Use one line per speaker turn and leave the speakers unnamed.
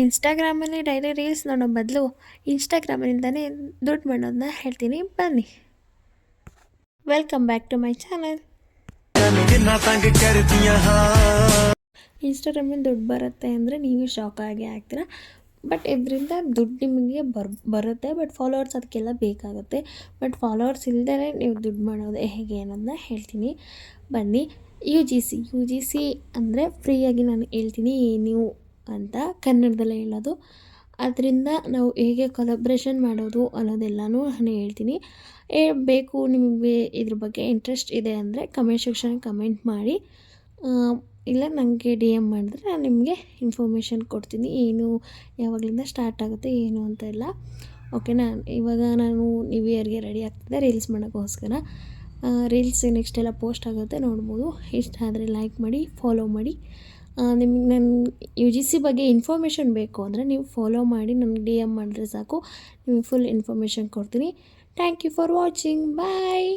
ಇನ್ಸ್ಟಾಗ್ರಾಮಲ್ಲಿ daily reels ನೋಡೋ ಬದಲು ಇನ್ಸ್ಟಾಗ್ರಾಮಿಂದನೇ ದುಡ್ಡು ಮಾಡೋದನ್ನ ಹೇಳ್ತೀನಿ ಬನ್ನಿ. Welcome back to my channel. ಇನ್ಸ್ಟಾಗ್ರಾಮಲ್ಲಿ ದುಡ್ಡು ಬರುತ್ತೆ ಅಂದರೆ ನೀವು ಶಾಕ್ ಆಗಿ ಆಗ್ತೀರಾ. ಬಟ್ ಇದರಿಂದ ದುಡ್ಡು ನಿಮಗೆ ಬರುತ್ತೆ. ಬಟ್ ಫಾಲೋವರ್ಸ್ ಅದಕ್ಕೆಲ್ಲ ಬೇಕಾಗುತ್ತೆ. ಬಟ್ ಫಾಲೋವರ್ಸ್ ಇಲ್ಲದೇ ನೀವು ದುಡ್ಡು ಮಾಡೋದು ಹೇಗೆ ಅನ್ನೋದನ್ನ ಹೇಳ್ತೀನಿ ಬನ್ನಿ. ಯು ಜಿ ಸಿ ಅಂದರೆ ಫ್ರೀಯಾಗಿ ನಾನು ಹೇಳ್ತೀನಿ ನೀವು ಅಂತ ಕನ್ನಡದಲ್ಲೇ ಹೇಳೋದು. ಅದರಿಂದ ನಾವು ಹೇಗೆ ಕೊಲಾಬ್ರೇಷನ್ ಮಾಡೋದು ಅನ್ನೋದೆಲ್ಲನೂ ನಾನು ಹೇಳ್ತೀನಿ. ಬೇಕು ನಿಮಗೆ ಇದ್ರ ಬಗ್ಗೆ ಇಂಟ್ರೆಸ್ಟ್ ಇದೆ ಅಂದರೆ ಕಮೆಂಟ್ ಸೆಕ್ಷನ್ಗೆ ಕಮೆಂಟ್ ಮಾಡಿ, ಇಲ್ಲ ನನಗೆ ಡಿ ಎಮ್ ಮಾಡಿದ್ರೆ ನಾನು ನಿಮಗೆ ಇನ್ಫಾರ್ಮೇಷನ್ ಕೊಡ್ತೀನಿ, ಏನು ಯಾವಾಗಲಿಂದ ಸ್ಟಾರ್ಟ್ ಆಗುತ್ತೆ ಏನು ಅಂತ ಎಲ್ಲ. ಓಕೆನಾ. ಇವಾಗ ನಾನು ನ್ಯೂ ಇಯರ್ಗೆ ರೆಡಿ ಆಗ್ತಿದ್ದೆ ರೀಲ್ಸ್ ಮಾಡೋಕ್ಕೋಸ್ಕರ. ರೀಲ್ಸ್ ನೆಕ್ಸ್ಟ್ ಎಲ್ಲ ಪೋಸ್ಟ್ ಆಗುತ್ತೆ, ನೋಡ್ಬೋದು. ಇಷ್ಟ ಆದರೆ ಲೈಕ್ ಮಾಡಿ, ಫಾಲೋ ಮಾಡಿ. ನಿಮಗೆ ನನ್ನ ಯು.ಜಿ.ಸಿ ಬಗ್ಗೆ ಇನ್ಫಾರ್ಮೇಷನ್ ಬೇಕು ಅಂದರೆ ನೀವು ಫಾಲೋ ಮಾಡಿ ನನಗೆ ಡಿ ಎಮ್ ಮಾಡಿದ್ರೆ ಸಾಕು, ನಿಮಗೆ ಫುಲ್ ಇನ್ಫಾರ್ಮೇಷನ್ ಕೊಡ್ತೀನಿ. Thank you for watching. Bye.